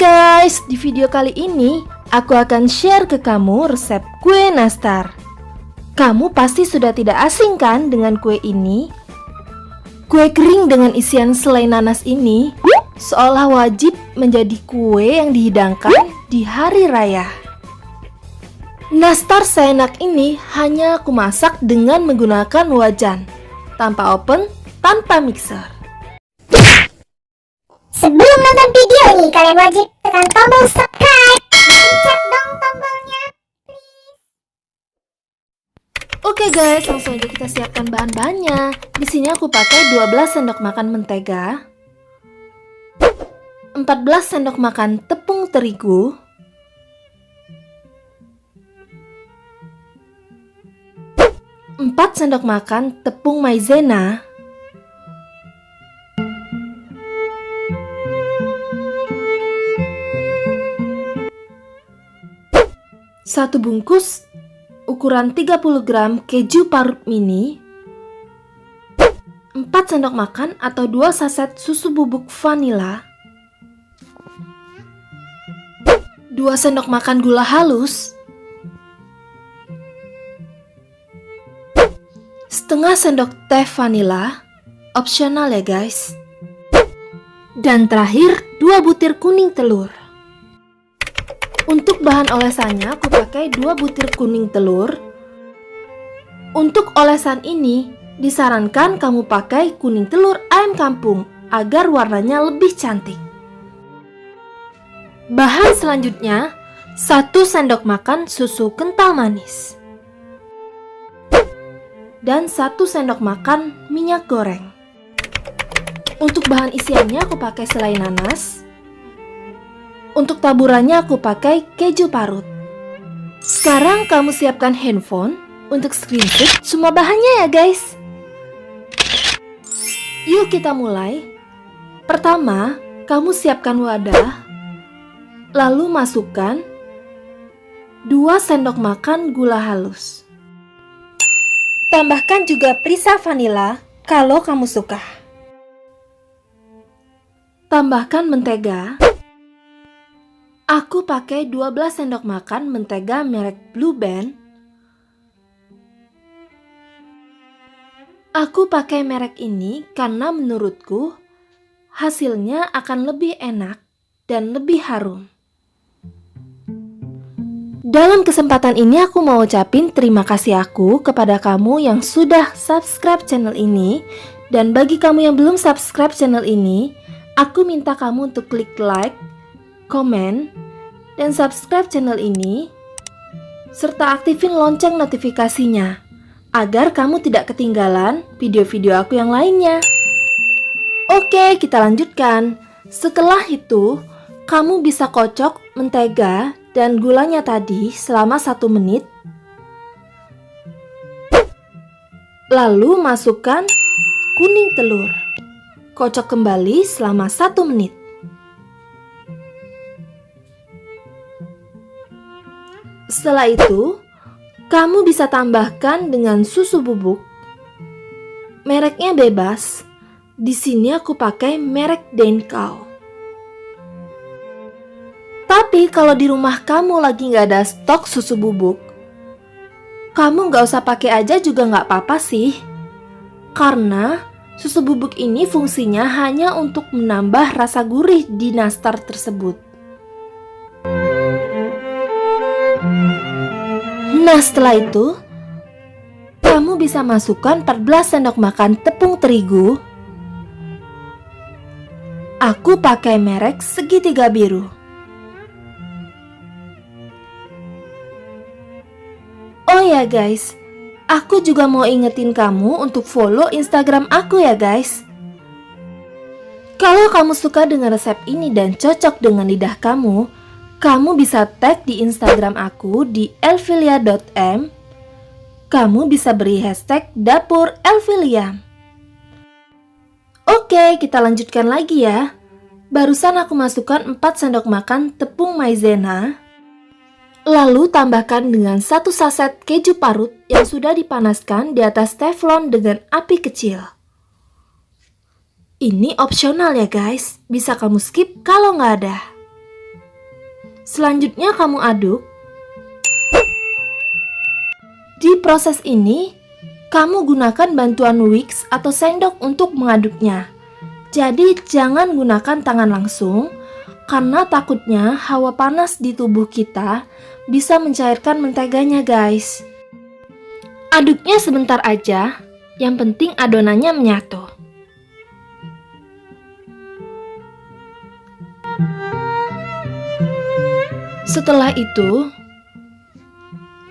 Guys, di video kali ini aku akan share ke kamu resep kue nastar. Kamu pasti sudah tidak asing kan dengan kue ini? Kue kering dengan isian selai nanas ini seolah wajib menjadi kue yang dihidangkan di hari raya. Nastar seenak ini hanya aku masak dengan menggunakan wajan, tanpa oven, tanpa mixer. Sebelum nonton video ini, kalian wajib tekan tombol subscribe dan pencet dong tombolnya, please. Oke guys, langsung aja kita siapkan bahan-bahannya. Di sini aku pakai 12 sendok makan mentega, 14 sendok makan tepung terigu, 4 sendok makan tepung maizena, 1 bungkus ukuran 30 gram keju parut mini, 4 sendok makan atau 2 saset susu bubuk vanila, 2 sendok makan gula halus, setengah sendok teh vanila, opsional ya guys. Dan terakhir 2 butir kuning telur. Untuk bahan olesannya aku pakai 2 butir kuning telur. Untuk olesan ini disarankan kamu pakai kuning telur ayam kampung agar warnanya lebih cantik. Bahan selanjutnya 1 sendok makan susu kental manis dan 1 sendok makan minyak goreng. Untuk bahan isiannya aku pakai selai nanas. Untuk taburannya aku pakai keju parut. Sekarang kamu siapkan handphone untuk screenshot semua bahannya ya guys. Yuk kita mulai. Pertama, kamu siapkan wadah. Lalu masukkan 2 sendok makan gula halus. Tambahkan juga perisa vanila kalau kamu suka. Tambahkan mentega. Aku pakai 12 sendok makan mentega merek Blue Band. Aku pakai merek ini karena menurutku hasilnya akan lebih enak dan lebih harum. Dalam kesempatan ini aku mau ucapin terima kasih aku kepada kamu yang sudah subscribe channel ini. Dan bagi kamu yang belum subscribe channel ini, aku minta kamu untuk klik like, komen, dan subscribe channel ini, serta aktifin lonceng notifikasinya, agar kamu tidak ketinggalan video-video aku yang lainnya. Oke, kita lanjutkan. Setelah itu, kamu bisa kocok mentega dan gulanya tadi selama 1 menit. Lalu masukkan kuning telur. Kocok kembali selama 1 menit. Setelah itu, kamu bisa tambahkan dengan susu bubuk. Mereknya bebas. Di sini aku pakai merek Denkau. Tapi kalau di rumah kamu lagi nggak ada stok susu bubuk, kamu nggak usah pakai aja juga nggak apa-apa sih. Karena susu bubuk ini fungsinya hanya untuk menambah rasa gurih di nastar tersebut. Nah setelah itu, kamu bisa masukkan 14 sendok makan tepung terigu. Aku pakai merek segitiga biru. Oh ya guys, aku juga mau ingetin kamu untuk follow Instagram aku ya guys. Kalau kamu suka dengan resep ini dan cocok dengan lidah kamu bisa tag di Instagram aku di elvilia.m. Kamu bisa beri hashtag dapur Elvilia. Oke, kita lanjutkan lagi ya. Barusan aku masukkan 4 sendok makan tepung maizena. Lalu tambahkan dengan 1 saset keju parut yang sudah dipanaskan di atas teflon dengan api kecil. Ini opsional ya guys, bisa kamu skip kalau nggak ada. Selanjutnya kamu aduk. Di proses ini, kamu gunakan bantuan whisk atau sendok untuk mengaduknya. Jadi jangan gunakan tangan langsung, karena takutnya hawa panas di tubuh kita bisa mencairkan menteganya guys. Aduknya sebentar aja, yang penting adonannya menyatu. Setelah itu,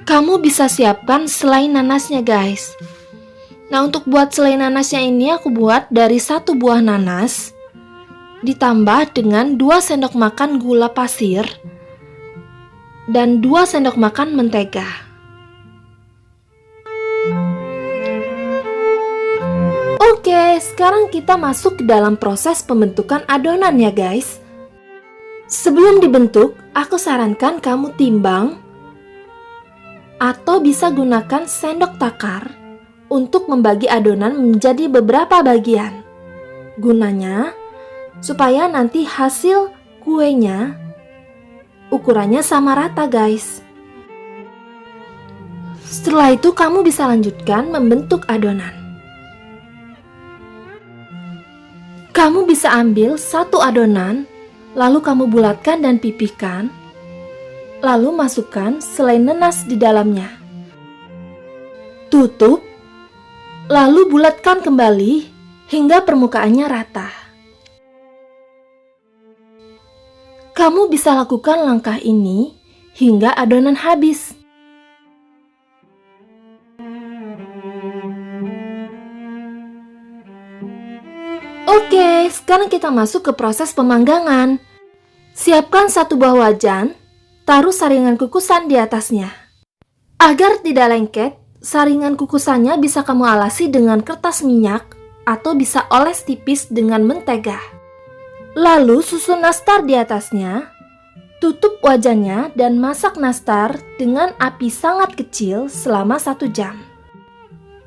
kamu bisa siapkan selai nanasnya guys. Nah, untuk buat selai nanasnya ini aku buat dari 1 buah nanas ditambah dengan 2 sendok makan gula pasir dan 2 sendok makan mentega. Oke, sekarang kita masuk ke dalam proses pembentukan adonan ya guys. Sebelum dibentuk, aku sarankan kamu timbang atau bisa gunakan sendok takar untuk membagi adonan menjadi beberapa bagian. Gunanya supaya nanti hasil kuenya ukurannya sama rata guys. Setelah itu kamu bisa lanjutkan membentuk adonan. Kamu bisa ambil 1 adonan, lalu kamu bulatkan dan pipihkan, lalu masukkan selai nanas di dalamnya. Tutup, lalu bulatkan kembali hingga permukaannya rata. Kamu bisa lakukan langkah ini hingga adonan habis. Oke, sekarang kita masuk ke proses pemanggangan. Siapkan 1 buah wajan, taruh saringan kukusan di atasnya. Agar tidak lengket, saringan kukusannya bisa kamu alasi dengan kertas minyak atau bisa oles tipis dengan mentega. Lalu susun nastar di atasnya, tutup wajannya dan masak nastar dengan api sangat kecil selama 1 jam.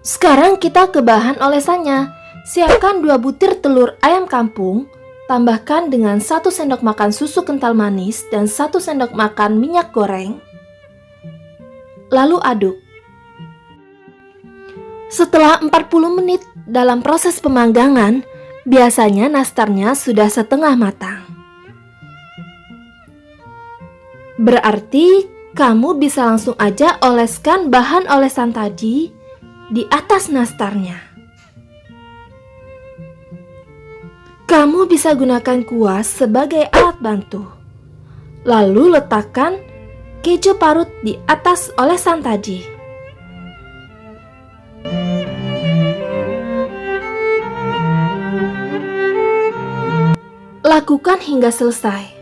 Sekarang kita ke bahan olesannya. Siapkan 2 butir telur ayam kampung, tambahkan dengan 1 sendok makan susu kental manis dan 1 sendok makan minyak goreng. Lalu aduk. Setelah 40 menit dalam proses pemanggangan, biasanya nastarnya sudah setengah matang. Berarti kamu bisa langsung aja oleskan bahan olesan tadi di atas nastarnya. Kamu bisa gunakan kuas sebagai alat bantu. Lalu letakkan keju parut di atas olesan tadi. Lakukan hingga selesai.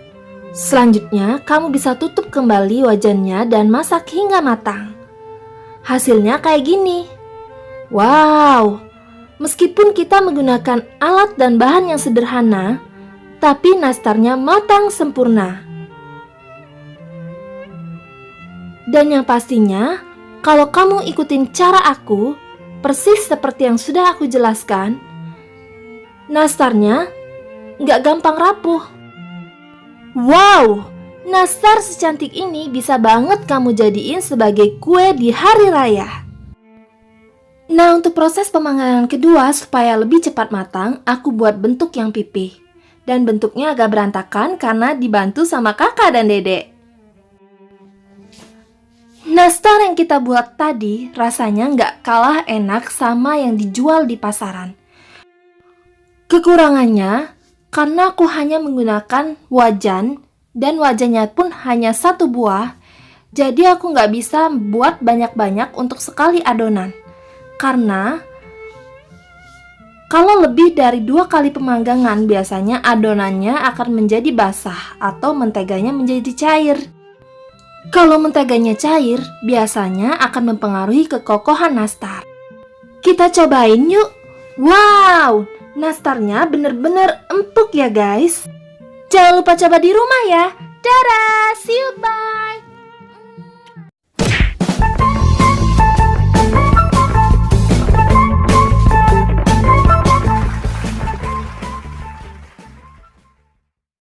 Selanjutnya, kamu bisa tutup kembali wajannya dan masak hingga matang. Hasilnya kayak gini. Wow! Meskipun kita menggunakan alat dan bahan yang sederhana, tapi nastarnya matang sempurna. Dan yang pastinya, kalau kamu ikutin cara aku, persis seperti yang sudah aku jelaskan, nastarnya nggak gampang rapuh. Wow! Nastar secantik ini bisa banget kamu jadiin sebagai kue di hari raya. Nah, untuk proses pemanggangan kedua supaya lebih cepat matang, aku buat bentuk yang pipih. Dan bentuknya agak berantakan karena dibantu sama kakak dan dedek. Nastar yang kita buat tadi rasanya nggak kalah enak sama yang dijual di pasaran. Kekurangannya, karena aku hanya menggunakan wajan, dan wajannya pun hanya 1 buah, jadi aku nggak bisa buat banyak-banyak untuk sekali adonan. Karena kalau lebih dari 2 kali pemanggangan, biasanya adonannya akan menjadi basah atau menteganya menjadi cair. Kalau menteganya cair, biasanya akan mempengaruhi kekokohan nastar. Kita cobain yuk. Wow, nastarnya bener-bener empuk ya guys. Jangan lupa coba di rumah ya. Dadah, see you, bye.